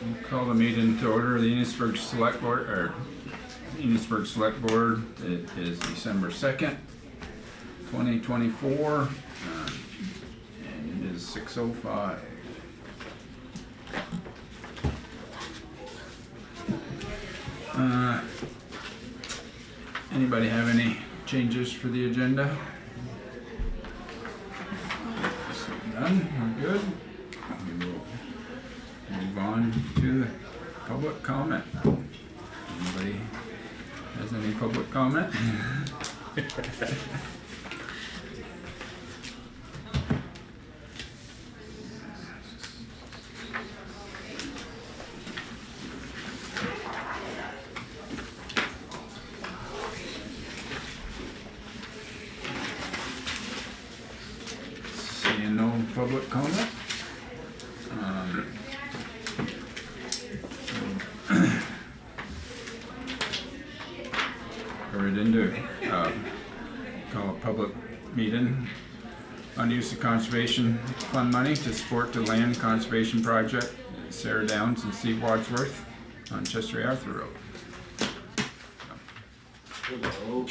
We'll call the meeting to order. The Enosburgh Selectboard, or Enosburgh Selectboard. It is December 2nd, 2024, and it is 6:05. Anybody have any changes for the agenda? None? We're good. We will move on to the public comment. Anybody has any public comment? Seeing no public comment. We're into call a public meeting on use of conservation fund money to support the land conservation project at Sarah Downs and Steve Wadsworth on Chester Arthur Road. Hello.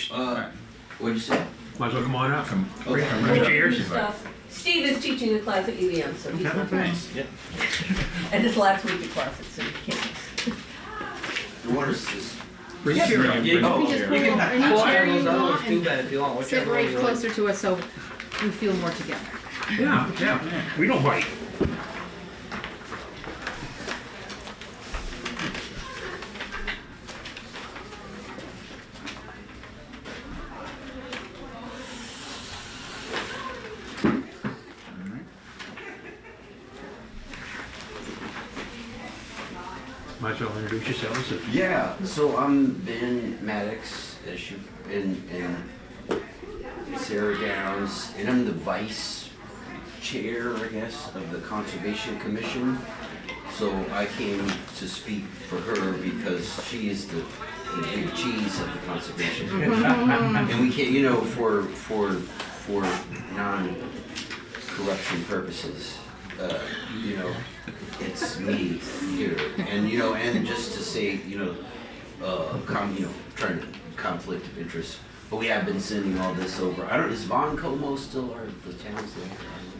What'd you say? Might as well come on up. Come Okay. right here. Steve is teaching the class at UVM, so he's not here. Nice. Yep. And this last week of classes, so he can't. What is this? Bring Yeah, it here. you Bring can- it Oh, We just here. pull You can have any chair you those other ones want too, and Ben, if you want. Whichever separate one you like. closer to us so we feel more together. Yeah. We don't bite. Might as well introduce yourselves. Yeah, so I'm Ben Maddox, as you, in Sarah Downs, and I'm the vice chair, I guess, of the Conservation Commission. So I came to speak for her because she is the big cheese of the conservation. And we can't, you know, for non-corruption purposes, you know, it's me here, and you know, and just to say, you know, trying to conflict of interest. But we have been sending all this over. Is Von Como still the town's leader?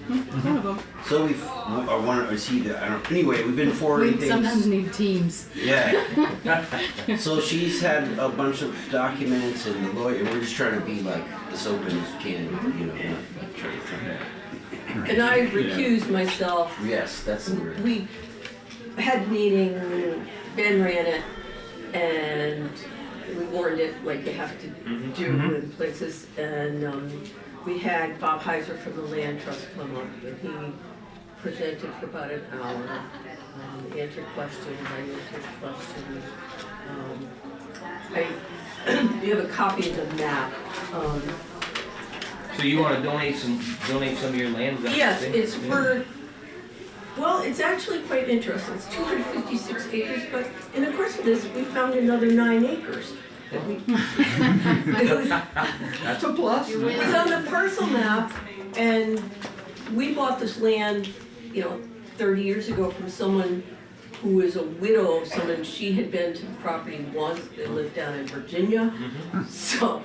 One of them. So is he the, I don't, anyway, we've been forwarding We things. sometimes need teams. Yeah. So she's had a bunch of documents and the lawyer, and we're just trying to be like as open as we can, you know, not trying to. And I recused myself. Yes, that's the word. We had a meeting, Ben ran it, and we warned it like you have to do in places. And we had Bob Heiser from the Land Trust come up, and he presented for about an hour, answered questions, I answered questions. You have a copy of the map. So you want to donate some of your land? Is that Yes, the thing? it's for, well, it's actually quite interesting. It's 256 acres, but in the course of this, we found another 9 acres. That we, That's a plus. it was on the parcel map, and we bought this land, 30 years ago from someone who was a widow of someone. She had been to the property once. They lived down in Virginia. So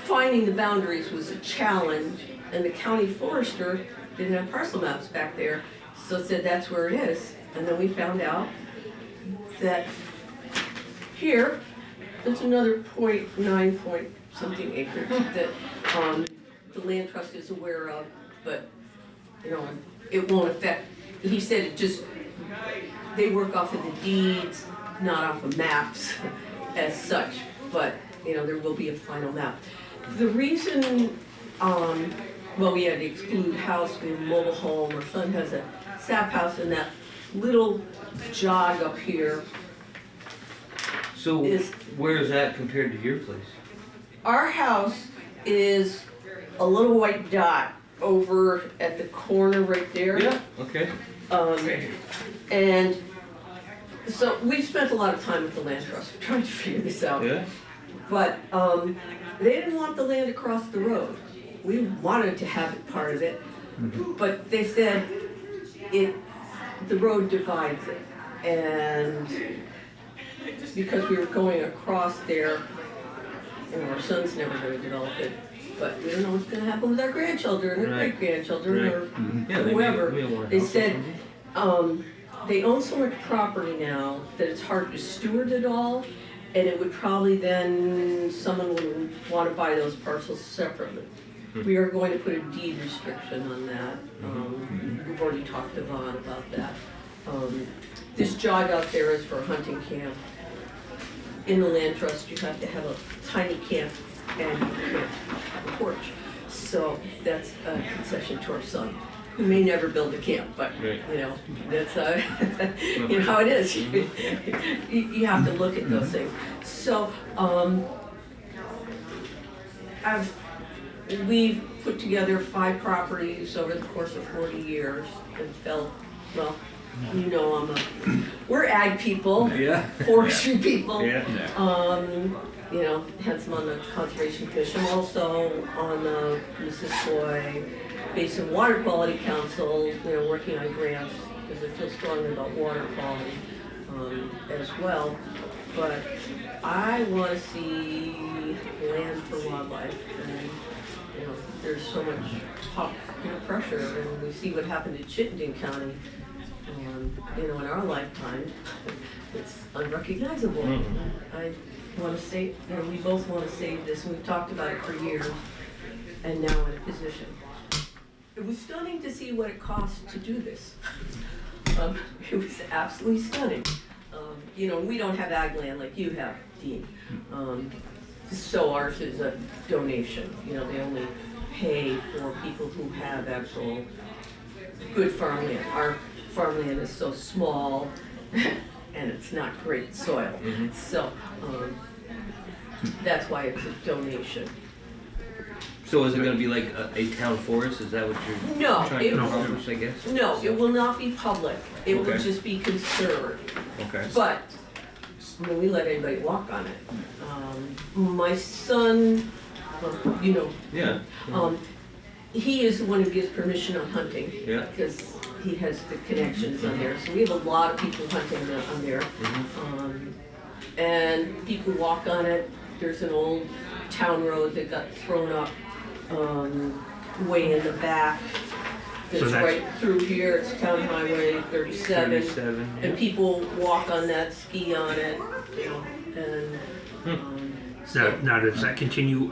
finding the boundaries was a challenge, and the county forester didn't have parcel maps back there, so said that's where it is. And then we found out that here, there's another 0.9 point something acres that the land trust is aware of, but it won't affect. He said it just, they work off of the deeds, not off of maps as such, but there will be a final map. The reason, well, we had to exclude house, we have a mobile home, our son has a sap house, and that little jog up here. So where is that compared to your place? Our house is a little white dot over at the corner right there. Yeah. Okay. And so we've spent a lot of time with the land trust trying to figure this out. Yeah. But they didn't want the land across the road. We wanted to have it part of it, but they said the road divides it. And because we were going across there, and our son's never gonna develop it, but we don't know what's gonna happen with our grandchildren or Right. great-grandchildren or Yeah, they may- whoever. may want They help or said, something. they own so much property now that it's hard to steward it all, and it would probably then, someone would wanna buy those parcels separately. We are going to put a deed restriction on that. We've already talked to Vaughn about that. This jog out there is for a hunting camp. In the land trust, you have to have a tiny camp and you can't have a porch. So that's a concession to our son, who may never build a camp, but, Right. you know, that's, you know how it is. You have to look at those things. So, we've put together 5 properties over the course of 40 years and felt, well, you know, we're ag people, Yeah. forestry people. Yeah. You know, had some on the Conservation Commission, also on the Missisquoi Basin Water Quality Council, you know, working on grants, because I feel strongly about water quality, as well. But I wanna see land for wildlife, and, you know, there's so much pressure, and we see what happened in Chittenden County, you know, in our lifetime. It's unrecognizable. I wanna say, you know, we both wanna save this, and we've talked about it for years, and now in a position. It was stunning to see what it cost to do this. It was absolutely stunning. You know, we don't have ag land like you have, Dean. So ours is a donation. You know, they only pay for people who have actual good farmland. Our farmland is so small and it's not great soil. So that's why it's a donation. So is it gonna be like a town forest? Is that what you're No, trying it to will, accomplish, I guess? no, it will not be public. It will Okay. just be conserved. Okay. But, I mean, we let anybody walk on it. My son, you know, Yeah. he is the one who gives permission on hunting. Yeah. Because he has the connections on there. So we have a lot of people hunting on there. And people walk on it. There's an old town road that got thrown up way in the back. That's right through here. It's Town Highway 37. 37, yeah. And people walk on that, ski on it, you know, and so, Now does that continue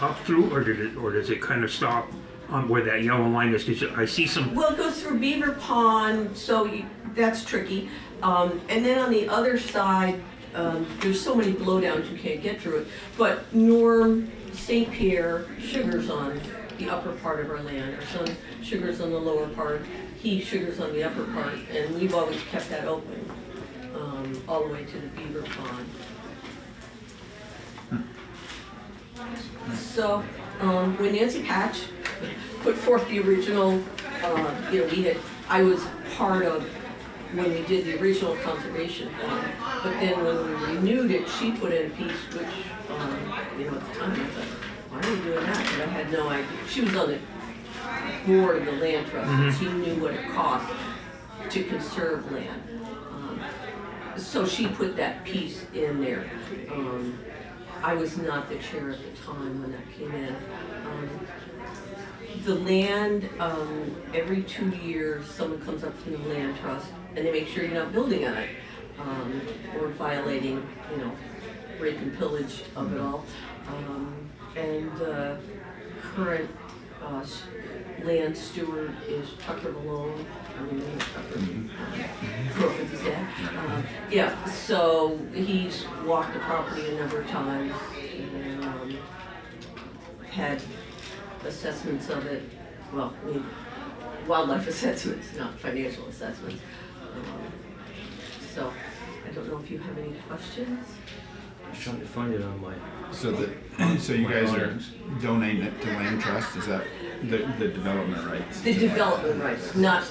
up through, or does it kind of stop on where that yellow line is? Because I see some. well, it goes through Beaver Pond, so that's tricky. And then on the other side, there's so many blowdowns you can't get through it. But Norm St. Pierre sugars on the upper part of our land. Our son sugars on the lower part, he sugars on the upper part, and we've always kept that open, all the way to the Beaver Pond. So, when Nancy Patch put forth the original, you know, I was part of when we did the original conservation fund, but then when we renewed it, she put in a piece which, you know, at the time, I thought, why are we doing that? But I had no idea. She was on the board of the land trust, and she knew what it cost to conserve land. So she put that piece in there. I was not the chair at the time when that came in. The land, every 2 years, someone comes up from the land trust and they make sure you're not building on it, or violating, you know, rape and pillage of it all. And current land steward is Tucker Malone. I mean, Tucker, Crawford's his dad. Yeah, so he's walked the property a number of times and had assessments of it. Well, I mean, wildlife assessments, not financial assessments. So I don't know if you have any questions. I'm trying to find it on my. So you guys are donating it to land trust, is that the development rights? The development rights, not,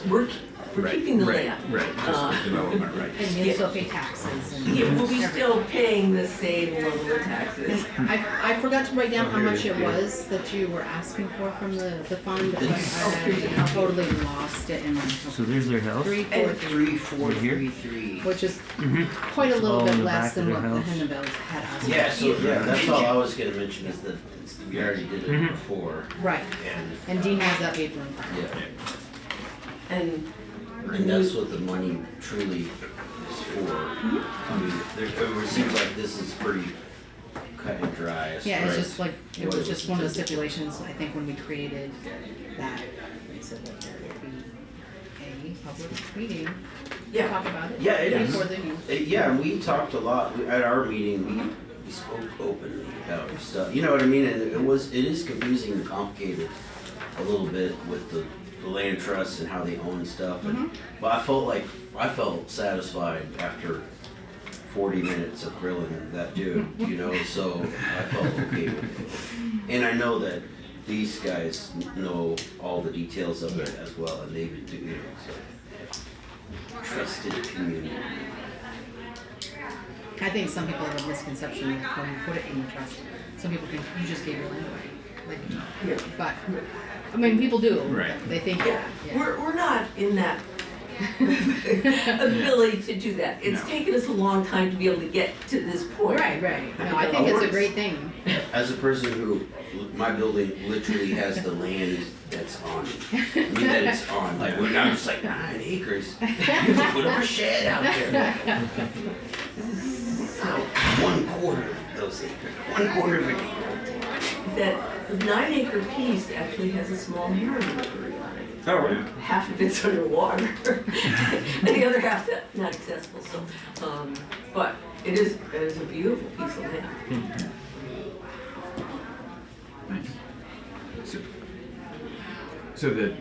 We're Right, keeping the right, land. right, just the development rights. And you still pay taxes and. Yeah, we'll be everything. still paying the same level of taxes. I forgot to write down Oh, how here much it it is. was that you were asking for from the fund. It's- I totally lost it in my. So there's their house? 343, 3433. which is quite a little all in bit the less back than of what their the house. Hennebels had asked. Yeah, so yeah, that's all I was gonna mention is that we already did it before, Right, and and Dean has that paper in front of him. yeah, And and that's what the money truly is for. I mean, it seems like this is pretty cut and dry as Yeah, far it's as just like, it what was just one of the intended. stipulations, I think, when we created that. They said that there would be a public meeting to yeah, talk about it. Yeah, it is. Before the meeting. Yeah, and we talked a lot at our meeting. We spoke openly about stuff. You know what I mean? And it is confusing and complicated a little bit with the land trusts and how they own stuff. And, but I felt satisfied after 40 minutes of grilling that dude. You know, so I felt okay with it. And I know that these guys know all the details of it as well, and they've been doing it. So trusted community. I think some people have a misconception of when you put it in the trust. Some people think you just gave your land away. yeah. Like, but, I mean, people do. Right. They think, Yeah, yeah. we're not in that ability to do that. It's No. taken us a long time to be able to get to this point. Right, right. No, I think it's a great thing. As a person who, my building literally has the land that's on it. I mean, that it's on, like, when I'm just like 9 acres, you can put up a shed out there. One quarter of those acres, 1/4 of an acre. That 9-acre piece actually has a small marina library on it. Oh, right. Half of it's underwater, and the other half not accessible. So, but it is a beautiful piece of land. Nice. So that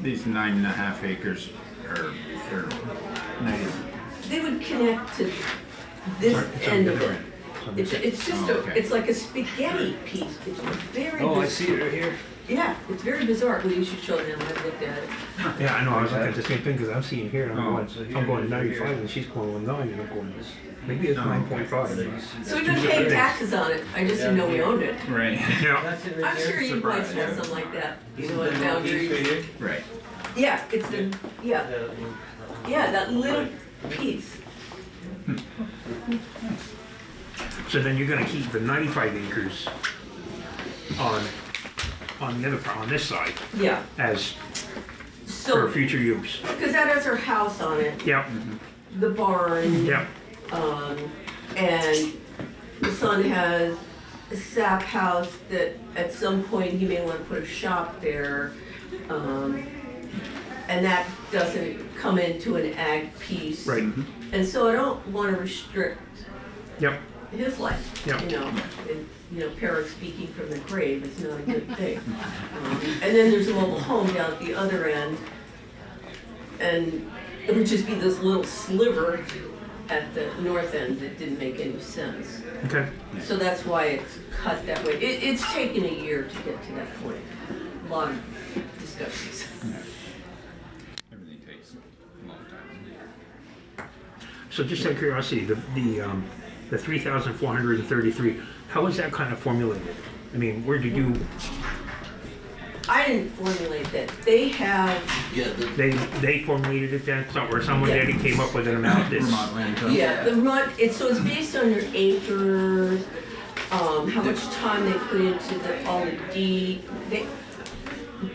these 9.5 acres are nice. They would connect to this It's on end the of other it. end. It's just Oh, okay. it's like a spaghetti piece. It's very Oh, I biz- see it right here. Yeah, it's very bizarre. Well, you should show them. I've looked at it. Yeah, I know, I was looking at the same thing, because I'm seeing here, and Oh, I'm going 95, and she's going 9, and I'm going, maybe it's Oh, okay. 9.5. So we've been paying taxes on it. I just didn't know we owned it. Right, Yeah, That's it right I'm sure there. you might Surprise, have yeah. something like that. You know, in boundaries. right. Yeah, it's the yeah that little piece. so then you're gonna keep the 95 acres on the other, on this side, Yeah. as, for So future use. because that has our house on it, Yep, the barn. yep, And the son has a sap house that at some point he may want to put a shop there. And that doesn't come into an ag piece. right, And so I don't want to restrict yep, his life, Yeah. you know. And, you know, parents speaking from the grave is not a good thing. And then there's a mobile home down at the other end. And it would just be this little sliver at the north end that didn't make any sense. okay. So that's why it's cut that way. It's taken a year to get to that point. A lot of discussions. Everything takes a long time. So just out of curiosity, the 3,433, how was that kind of formulated? I mean, where did you, I didn't formulate that. They have, Yeah, they formulated it then, or someone did, and came up with an amount that's, Vermont Land Trust. yeah, the run, so it's based on your acres, how much time they put into all the deed.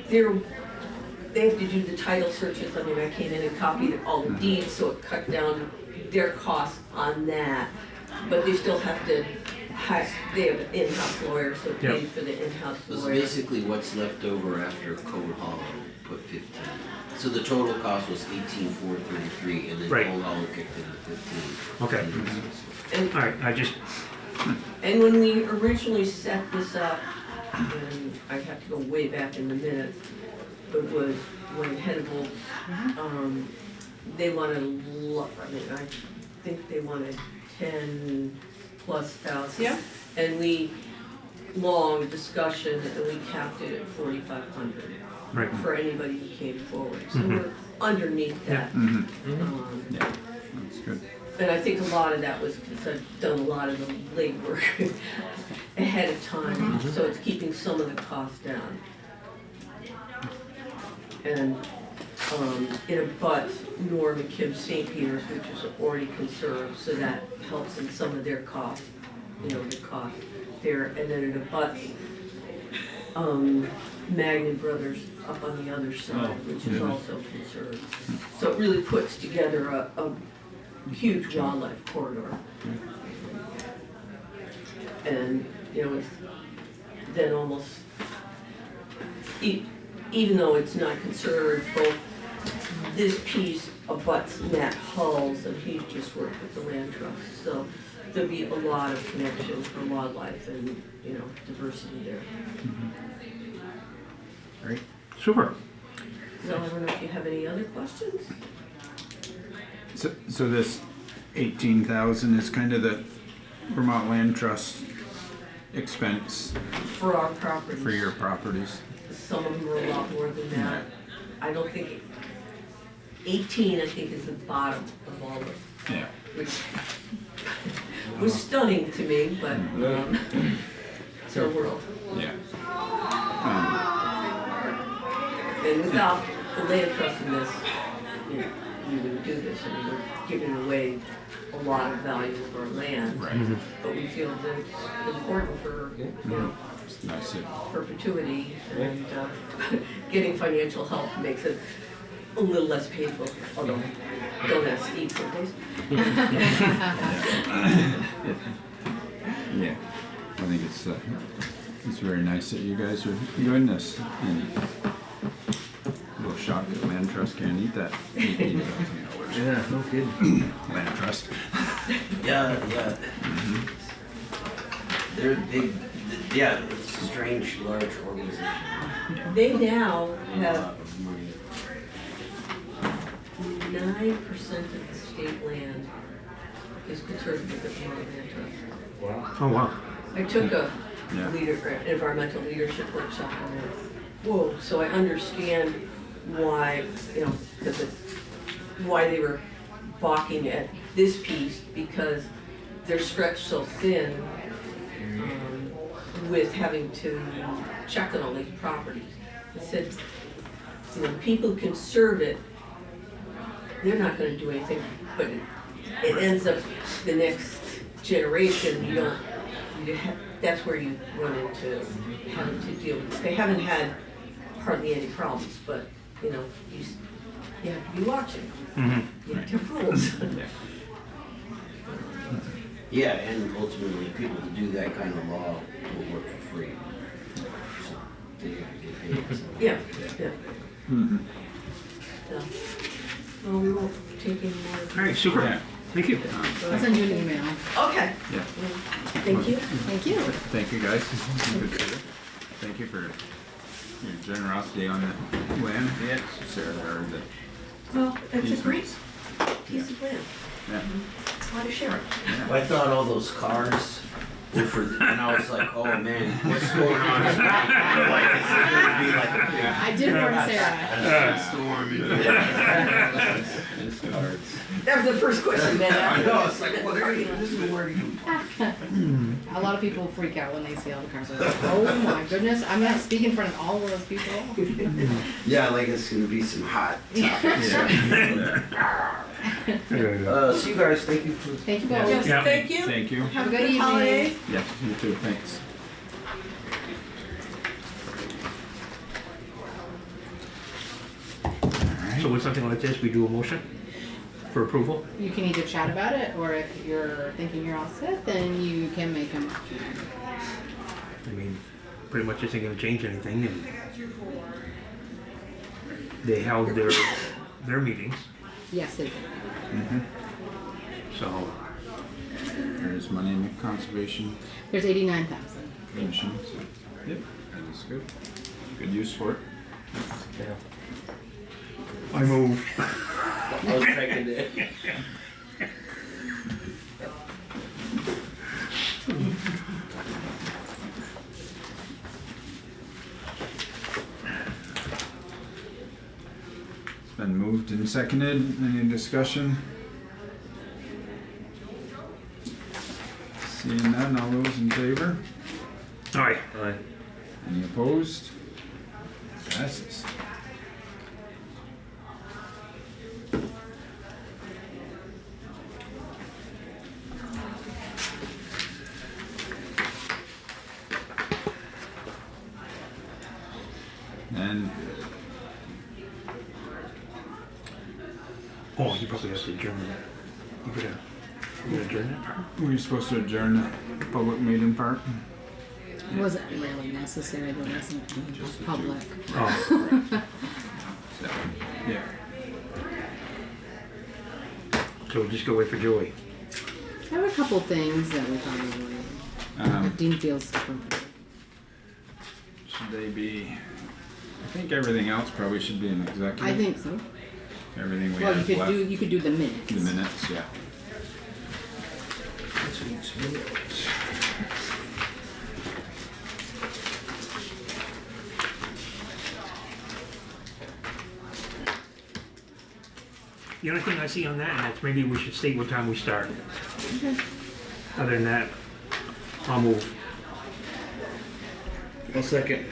They have to do the title searches. I mean, I came in and copied all the deeds, so it cut down their costs on that. But they still have to hire, they have an in-house lawyer, so it paid for the in-house it's lawyer. basically what's left over after Code Hollow put 15. So the total cost was 18,433, and then Right. Code Hollow kicked in the 15. okay. And All right, I just, And when we originally set this up, and I have to go way back in the minutes, it was when Hannibal, they wanted I mean, I think they wanted 10+ thousand. Yeah. And we, long discussion, and we capped it at 4,500 right, for anybody who came forward. So underneath that. Yeah, that's good. And I think a lot of that was because I've done a lot of the legwork ahead of time, so it's keeping some of the costs down. And it abuts Norm and Kim St. Peter's, which is already conserved, so that helps in some of their costs, the cost there. And then it abuts Magnin Brothers up on the other side, which is also conserved. So it really puts together a huge wildlife corridor. And, it's then almost, even though it's not conserved, both this piece abuts Matt Hull's, and he's just worked with the land trust. So there'll be a lot of connection for wildlife and, diversity there. Great. Super. So I don't know if you have any other questions? So this 18,000 is kind of the Vermont Land Trust expense For our properties. for your properties? Some of them are a lot more than that. I don't think, 18 I think is the bottom of all of it, Yeah. which was stunning to me, but it's our world. Yeah. And without the land trust in this, we wouldn't do this. I mean, we're giving away a lot of value of our land. Right. But we feel that it's important for, It's nice to perpetuity, and getting financial help makes it a little less painful, although don't ask Steve some days. Yeah, I think it's very nice that you guys are doing this. And a little shocked that Land Trust can't eat that $18,000. Yeah, no kidding. Land Trust. Yeah. They're big, yeah, it's a strange, large organization. They now A have lot of money. 9% of the state land is conserved with the Vermont Land Trust. Wow. Oh, wow. I took a Yeah. environmental leadership workshop on it. Whoa, so I understand why, why they were balking at this piece, because they're stretched so thin with having to check on all these properties. I said, people who conserve it, they're not gonna do anything, but it ends up the next generation, that's where you run into having to deal with. They haven't had hardly any problems, but, you have to be watching. You have to have rules. Yeah, and ultimately, people who do that kind of law will work for free. So they gotta get paid. So. Yeah. So, well, we won't take any more. All right, super. Yeah. Thank you. I'll send you an email. Okay, Yeah. thank you. Thank you. Thank you, guys. Thank you for your generosity on the land. Yes. Sarah, or the, Well, it's a Easement. great piece of land. yeah. Why to share it? I thought all those cars were for, and I was like, oh man, what's going on? Like, it's gonna be like a I did warn Sarah. big storm. These cards. That was the first question, man. I know, it's like, what are you, this is where you? A lot of people freak out when they see all the cars. They're like, oh my goodness, I'm gonna speak in front of all of those people. Yeah, like it's gonna be some hot topics. So you guys, thank you for. Thank you both. Yes, Yeah. thank you. Thank you. Have a good evening. holiday. Yeah, you too, thanks. So with something like this, we do a motion for approval? You can either chat about it, or if you're thinking you're all set, then you can make a motion. I mean, pretty much isn't gonna change anything, and they held their meetings, Yes, they do. so, There's money in the Conservation There's 89,000. Commission, so, yep, that is good. Good use for it. Yeah. I move. I was checking it. It's been moved seconded. Any discussion? Seeing none, all those in favor? Aye. Aye. Any opposed? Passes. And Oh, you probably have to adjourn that. You gotta adjourn that part? we're supposed to adjourn the public meeting part. It wasn't really necessary, but it wasn't public. Oh, So, yeah. so we'll just go wait for Joey. There were a couple things that we probably, Dean feels different. Should they be, I think everything else probably should be an executive. I think so. Everything we Well, have you left. could do the minutes. The minutes, yeah. The only thing I see on that, and that's maybe we should state what time we start. Other than that, I'll move. I'll second.